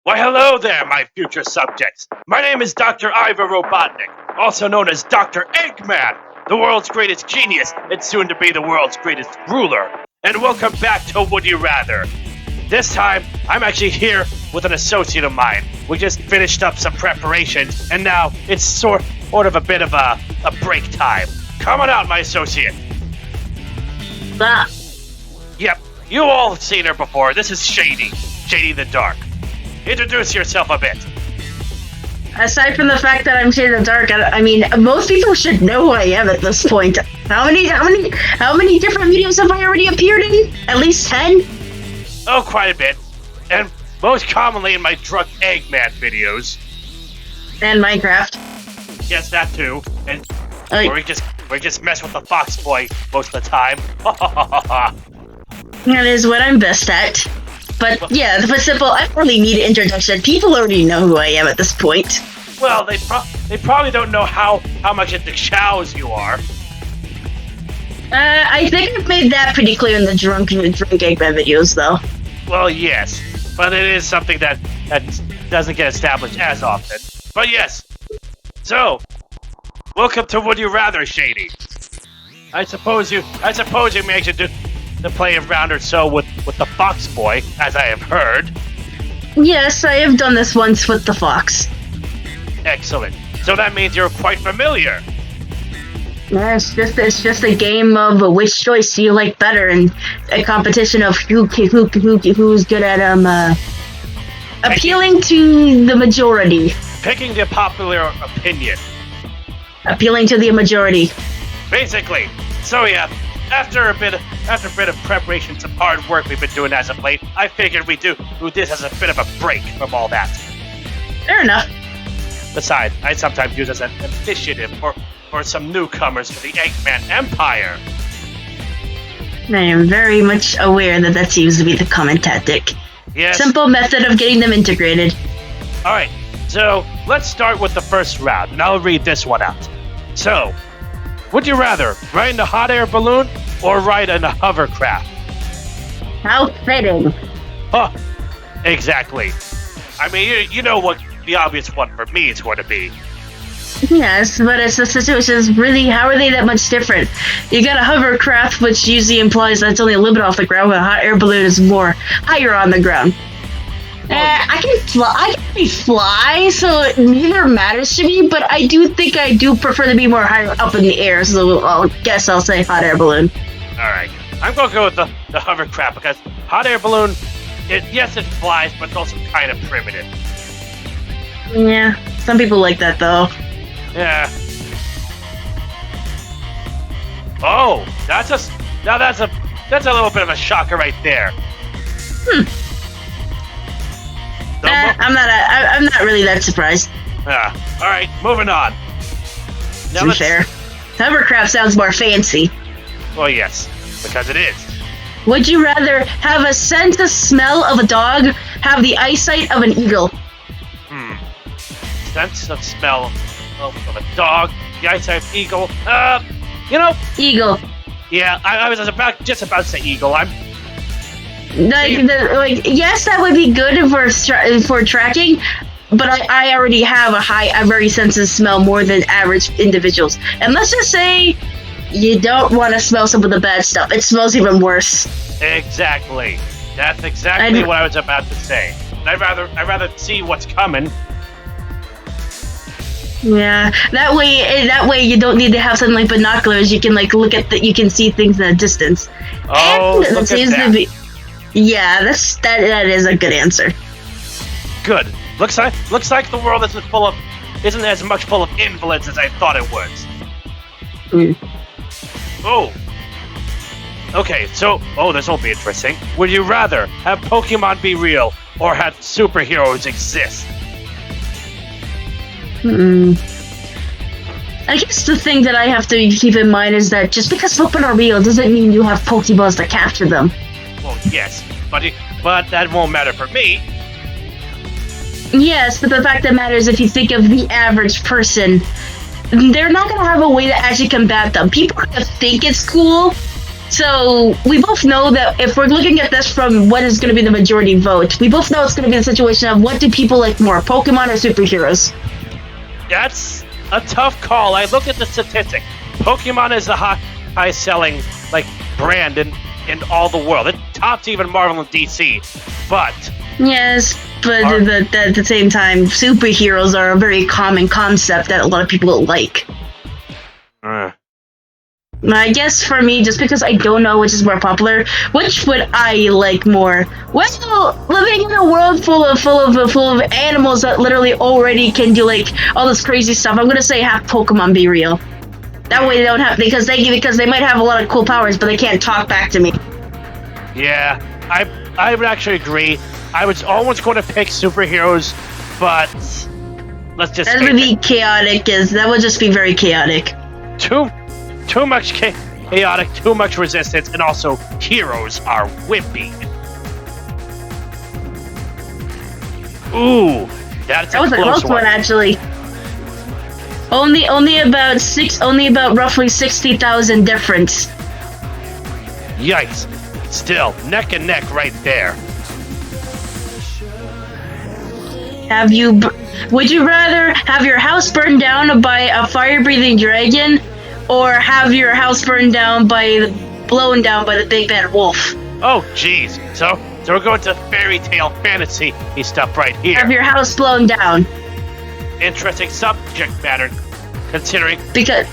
Why, hello there, my future subjects. My name is Dr. Robotnik, also known as Dr. Eggman, the world's greatest genius and soon to be the world's greatest ruler. And welcome back to Would You Rather. This time, I'm actually here with an associate of mine. We just finished up some preparations, and now it's sort of a bit of a break time. Come on out, my associate. Ah. Yep, you all have seen her before. This is Shady. Shady the Dark. Introduce yourself a bit. Aside from the fact that I'm Shady the Dark, I mean, most people should know who I am at this point. How many different videos have I already appeared in? At least 10? Oh, quite a bit. And most commonly in my drunk Eggman videos. And Minecraft. Yes, that too. And Like, we just mess with the fox boy most of the time. that is what I'm best at. But yeah, for simple, I don't really need an introduction. People already know who I am at this point. Well, they probably don't know how much into chows you are. I think I've made that pretty clear in the drunk Eggman videos, though. Well, yes, but it is something that doesn't get established as often. But yes, so welcome to Would You Rather, Shady. I suppose you may actually do to play a round or so with the fox boy, as I have heard. Yes, I have done this once with the fox. Excellent. So that means you're quite familiar. Yeah, it's just a game of which choice do you like better, and a competition of who's good at appealing to the majority. Picking the popular opinion. Appealing to the majority. Basically. So yeah, after a bit of preparation, some hard work we've been doing as of late, I figured we'd do this as a bit of a break from all that. Fair enough. Besides, I sometimes use as an initiative for some newcomers to the Eggman Empire. I am very much aware that seems to be the common tactic. Yes. Simple method of getting them integrated. Alright, so let's start with the first round, and I'll read this one out. So, would you rather ride in a hot air balloon or ride in a hovercraft? How fitting. Huh, exactly. I mean, you know what the obvious one for me is going to be. Yes, but it's the situation is really, how are they that much different? You got a hovercraft, which usually implies that it's only a little bit off the ground, while a hot air balloon is more higher on the ground. I can fly, so neither matters to me, but I do think I do prefer to be more higher up in the air, so I'll say hot air balloon. Alright, I'm going to go with the hovercraft, because hot air balloon, it flies, but it's also kind of primitive. Yeah, some people like that, though. Yeah. Oh, that's a little bit of a shocker right there. I'm not really that surprised. All right, moving on. Now To be fair, hovercraft sounds more fancy. Well, yes, because it is. Would you rather have a sense of smell of a dog, have the eyesight of an eagle? Sense of smell of a dog, the eyesight of eagle. Eagle. Yeah, I was just about to say eagle. Yes, that would be good for tracking, but I already have a very sensitive smell more than average individuals. And let's just say you don't want to smell some of the bad stuff. It smells even worse. Exactly. That's exactly what I was about to say. I'd rather see what's coming. Yeah, that way you don't need to have something like binoculars. You can you can see things at a distance. Oh, and look at that. Yeah, that is a good answer. Good. Looks like the world isn't as much full of invalids as I thought it was. Oh. Okay, so this will be interesting. Would you rather have Pokemon be real or have superheroes exist? I guess the thing that I have to keep in mind is that just because Pokemon are real doesn't mean you have Pokeballs to capture them. Well, yes, but that won't matter for me. Yes, but the fact that matters if you think of the average person, they're not going to have a way to actually combat them. People are going to think it's cool, So we both know that if we're looking at this from what is going to be the majority vote, we both know it's going to be the situation of what do people like more, Pokemon or superheroes? That's a tough call. I look at the statistic. Pokemon is the highest selling brand in all the world. It tops even Marvel and DC. But yes, but at the same time, superheroes are a very common concept that a lot of people like. I guess for me, just because I don't know which is more popular, which would I like more? Well, living in a world full of animals that literally already can do all this crazy stuff, I'm gonna say have Pokemon be real. That way they don't have because they might have a lot of cool powers, but they can't talk back to me. Yeah, I would actually agree. I was almost going to pick superheroes, but let's just. That would be chaotic. That would just be very chaotic. Too much chaotic, too much resistance, and also heroes are wimpy. Ooh, that was a close one actually. Only about roughly 60,000 difference. Yikes! Still, neck and neck right there. Would you rather have your house burned down by a fire-breathing dragon, or have your house blown down by the big bad wolf? Oh, jeez. So we're going to fairy tale fantasy stuff right here. Have your house blown down. Interesting subject matter, considering. Because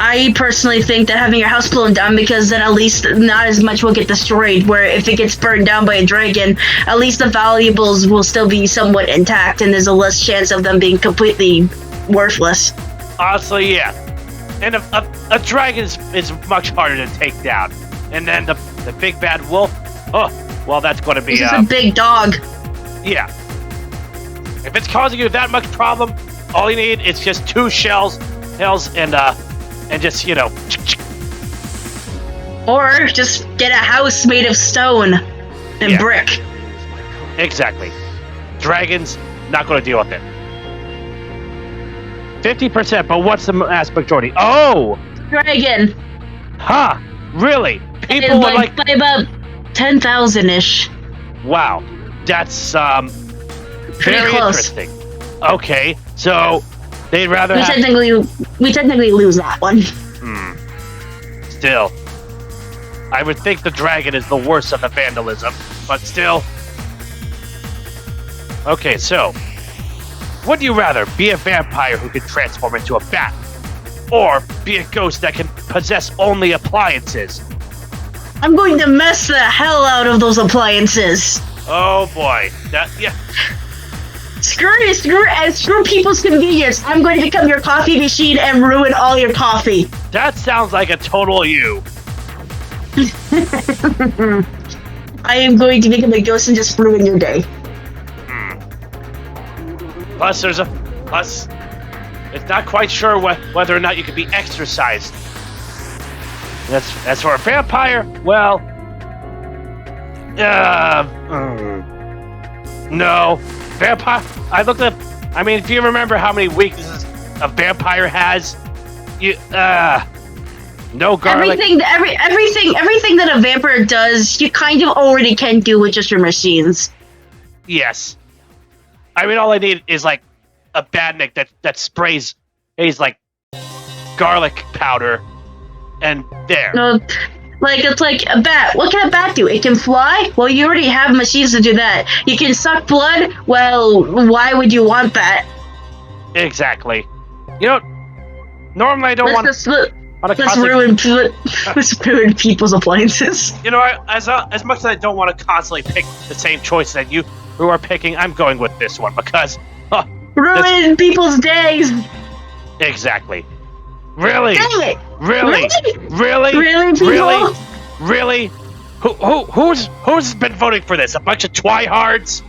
I personally think that having your house blown down, because then at least not as much will get destroyed, where if it gets burned down by a dragon, at least the valuables will still be somewhat intact, and there's a less chance of them being completely worthless. Honestly, yeah. And a dragon is much harder to take down. And then the big bad wolf, well, that's going to be... He's a big dog. Yeah. If it's causing you that much problem, all you need is just 2 shells, and just, Or just get a house made of stone and brick. Exactly. Dragons, not going to deal with it. 50%, but what's the mass majority? Oh! Dragon. Huh, really? People by about 10,000-ish. Wow, that's very close. interesting. Okay, so they'd rather we technically lose that one. Still, I would think the dragon is the worst of the vandalism, but still. Okay, so would you rather be a vampire who can transform into a bat, or be a ghost that can possess only appliances? I'm going to mess the hell out of those appliances. Oh boy, Screw people's convenience. I'm going to become your coffee machine and ruin all your coffee. That sounds like a total you. I am going to become a ghost and just ruin your day. Plus, it's not quite sure whether or not you can be exorcised. As for a vampire, well, no. Vampire, if you remember how many weaknesses a vampire has, no garlic. Everything that a vampire does, you kind of already can do with just your machines. Yes. All I need is, a badnik that sprays, garlic powder, and there. No, it's like a bat. What can a bat do? It can fly? Well, you already have machines to do that. You can suck blood? Well, why would you want that? Exactly. Normally I don't Let's ruin people's appliances. As much as I don't want to constantly pick the same choice that you who are picking, I'm going with this one because... ruin people's days! Exactly. Really? Dang it! Really? Who's been voting for this? A bunch of twihards?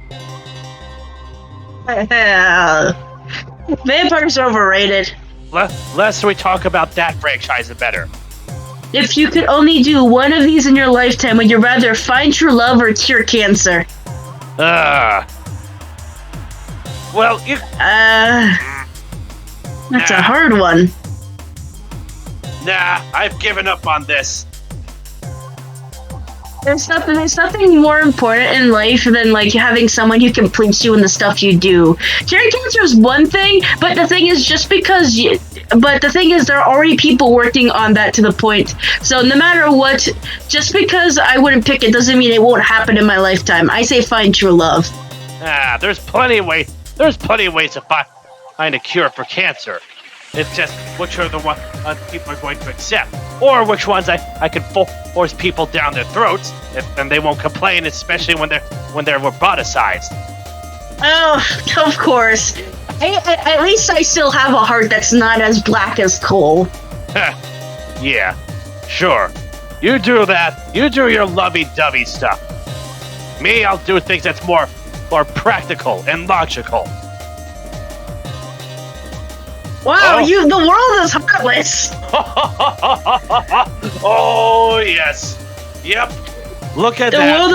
Vampires are overrated. Less we talk about that franchise, the better. If you could only do one of these in your lifetime, would you rather find true love or cure cancer? Well, that's a hard one. Nah, I've given up on this. There's nothing more important in life than like having someone who completes you in the stuff you do. Curing cancer is one thing, but the thing is there are already people working on that to the point. So no matter what, just because I wouldn't pick it doesn't mean it won't happen in my lifetime. I say find true love. There's plenty of ways to find a cure for cancer. It's just which are the ones people are going to accept, or which ones I can force people down their throats, and they won't complain, especially when they're roboticized. Oh, of course. At least I still have a heart that's not as black as coal. Yeah, sure. You do that. You do your lovey-dovey stuff. Me, I'll do things that's more practical and logical. Wow, the world is heartless. Oh yes, yep. Look at that. The world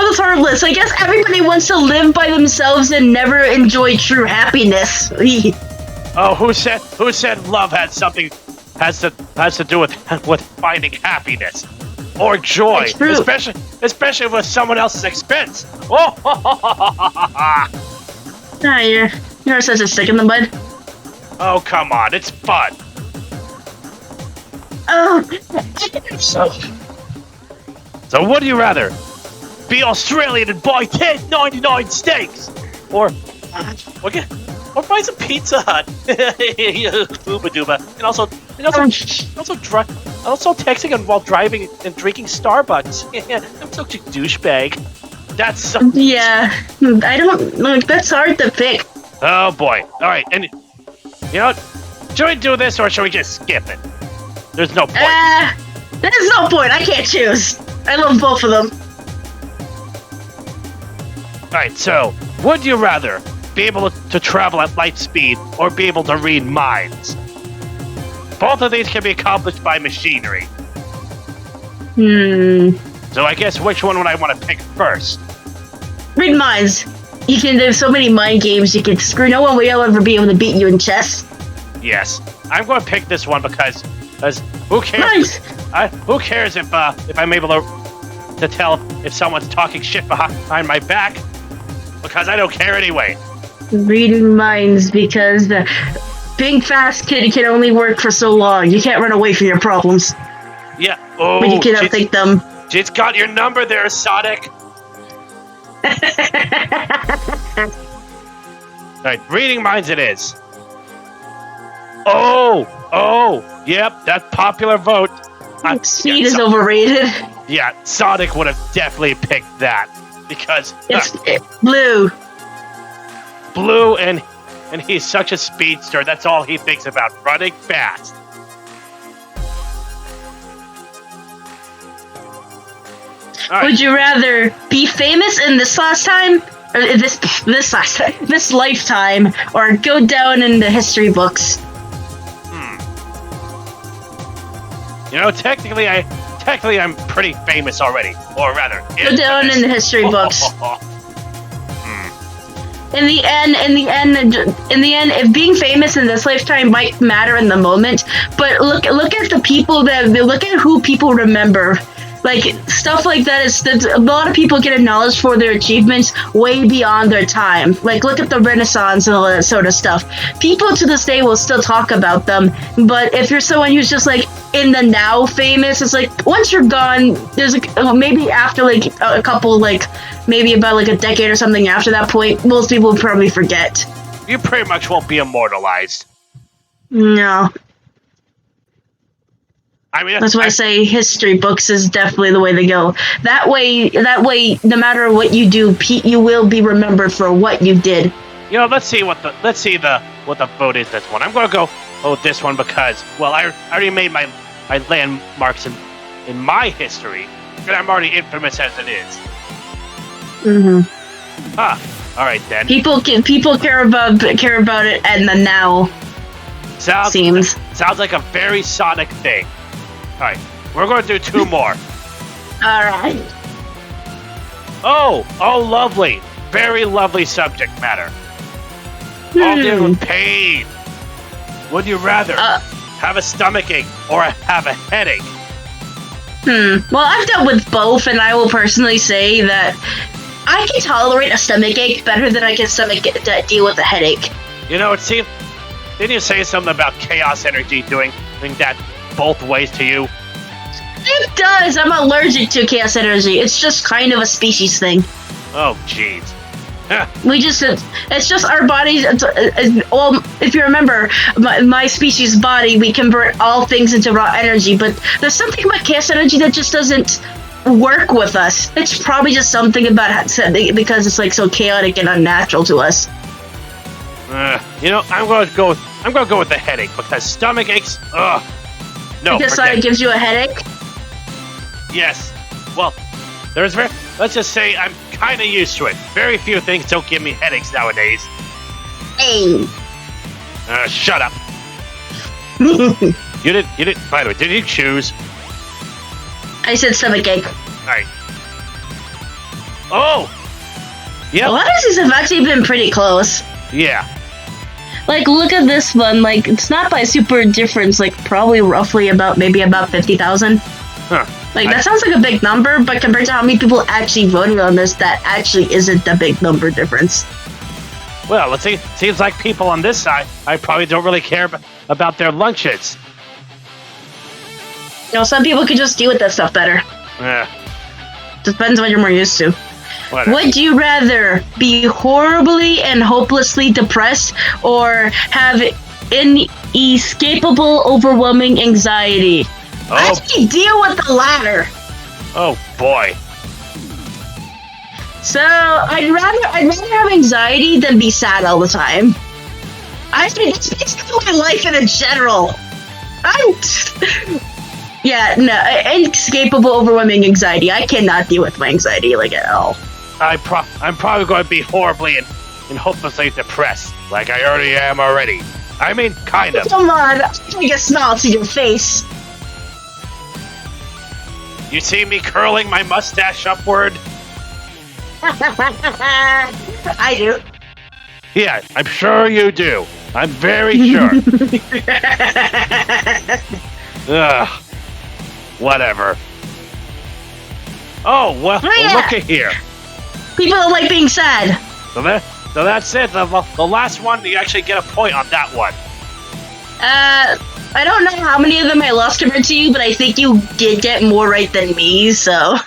is heartless. I guess everybody wants to live by themselves and never enjoy true happiness. Oh, who said love has to do with finding happiness or joy, especially with someone else's expense? You're such a stick in the mud. Oh, come on, it's fun. Oh. So what do you rather? Be Australian and buy 10.99 steaks? Or buy some Pizza Hut. Booba dooba. And also texting while driving and drinking Starbucks. I'm such a douchebag. Yeah, I don't like that's hard to pick. Oh boy. Alright, and you know what? Should we do this or should we just skip it? There's no point. There's no point. I can't choose. I love both of them. Alright, so, would you rather be able to travel at light speed or be able to read minds? Both of these can be accomplished by machinery. So I guess which one would I want to pick first? Read minds. You can do so many mind games. You can screw. No one will ever be able to beat you in chess. Yes, I'm going to pick this one because who cares? Nice. Who cares if I'm able to tell if someone's talking shit behind my back? Because I don't care anyway. Reading minds because being fast can only work for so long. You can't run away from your problems. Yeah. Oh. But you can update them. She's got your number there, Sonic. Alright, reading minds it is. Oh, yep, that popular vote. Speed is overrated. Yeah, Sonic would have definitely picked that because it's Blue. Blue, and he's such a speedster. That's all he thinks about, running fast. Right. Would you rather be famous in this lifetime, or this lifetime, or go down in the history books? You know, technically I'm pretty famous already, or rather, go down in the history books. In the end, if being famous in this lifetime might matter in the moment, but look at the people look at who people remember. Like, stuff like that a lot of people get acknowledged for their achievements way beyond their time. Like, look at the Renaissance and all that sort of stuff. People to this day will still talk about them, but if you're someone who's just, like, in the now famous, it's like, once you're gone, there's, maybe after, like, a couple, like, maybe about, like, a decade or something after that point, most people will probably forget. You pretty much won't be immortalized. No. I mean, that's why I say history books is definitely the way to go. That way, no matter what you do, you will be remembered for what you did. You know, let's see what the vote is this one. I'm going to go with this one because, well, I already made my landmarks in my history, and I'm already infamous as it is. All right then. People care about it and the now. Sounds like a very Sonic thing. Alright, we're going to do two more. Alright. Oh, lovely. Very lovely subject matter. All dealing with pain. Would you rather have a stomachache or have a headache? Well, I've dealt with both, and I will personally say that I can tolerate a stomach ache better than I can deal with a headache. You know, it seems... Didn't you say something about chaos energy doing that both ways to you? It does. I'm allergic to chaos energy. It's just kind of a species thing. Oh, jeez. It's just our bodies. Well, if you remember, my species' body, we convert all things into raw energy, but there's something about chaos energy that just doesn't work with us. It's probably just something about because it's like so chaotic and unnatural to us. You know, I'm going to go with the headache because stomach aches. Ugh. No. Because it gives you a headache. Yes. Well, let's just say I'm kind of used to it. Very few things don't give me headaches nowadays. Hey. Shut up. You didn't. By the way, did you choose? I said stomach ache. Alright. Oh! Yep. A lot of these have actually been pretty close. Yeah. Like, look at this one. Like, it's not by super difference. Like, probably roughly about 50,000. Huh. Like, that sounds like a big number, but compared to how many people actually voted on this, that actually isn't a big number difference. Well, it seems like people on this side, I probably don't really care about their lunches. You know, some people could just deal with that stuff better. Yeah. Depends what you're more used to. Whatever. Would you rather be horribly and hopelessly depressed or have inescapable, overwhelming anxiety? Oh. Actually, deal with the latter. Oh boy. So I'd rather have anxiety than be sad all the time. I mean, it's basically my life in general. Yeah, no, inescapable, overwhelming anxiety. I cannot deal with my anxiety like at all. I'm probably going to be horribly and hopelessly depressed, like I already am already. I mean, kind of. Come on, make a smile to your face. You see me curling my mustache upward? I do. Yeah, I'm sure you do. I'm very sure. Ugh. Whatever. Oh, well, Yeah. look at here. People don't like being sad. So that's it. The last one, you actually get a point on that one. I don't know how many of them I lost compared to you, but I think you did get more right than me, so.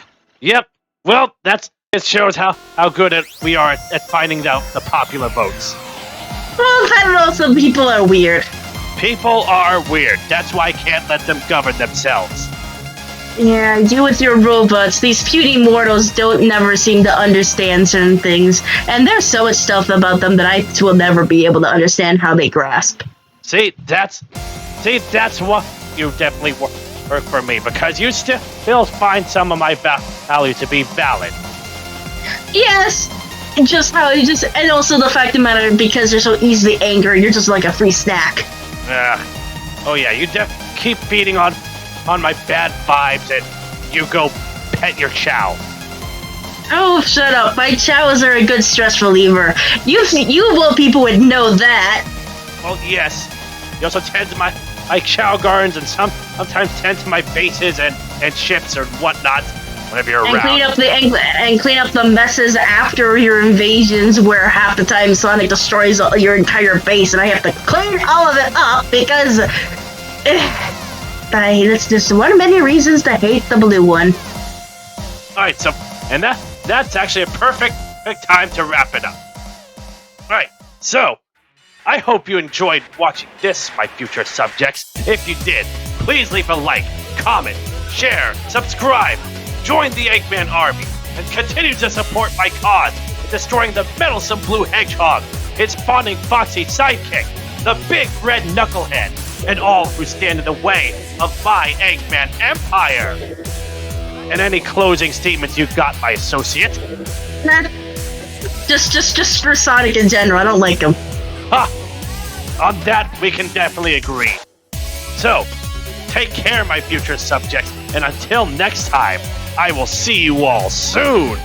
Yep. Well, it shows how good we are at finding out the popular votes. Well, I don't know, some people are weird. People are weird. That's why I can't let them govern themselves. Yeah, deal with your robots. These puny mortals don't never seem to understand certain things, and there's so much stuff about them that I will never be able to understand how they grasp. See, that's what you definitely work for me, because you still find some of my value to be valid. Yes, and also the fact of the matter, because you're so easily angry, you're just like a free snack. Oh yeah, you keep feeding on my bad vibes, and you go pet your chow. Oh, shut up. My chows are a good stress reliever. You of all people would know that. Oh, yes. You also tend to my chow gardens and sometimes tend to my bases and ships or whatnot whenever you're around. Clean up the messes after your invasions, where half the time Sonic destroys your entire base, and I have to clean all of it up because that's just one of many reasons to hate the blue one. Alright, so and that's actually a perfect time to wrap it up. Alright, so I hope you enjoyed watching this, my future subjects. If you did, please leave a like, comment, share, subscribe, join the Eggman army, and continue to support my cause in destroying the meddlesome blue hedgehog, his fawning foxy sidekick, the big red knucklehead, and all who stand in the way of my Eggman empire. And any closing statements you got, my associate? Nah. Just for Sonic in general, I don't like him. Ha! On that, we can definitely agree. So, take care, my future subjects, and until next time, I will see you all soon!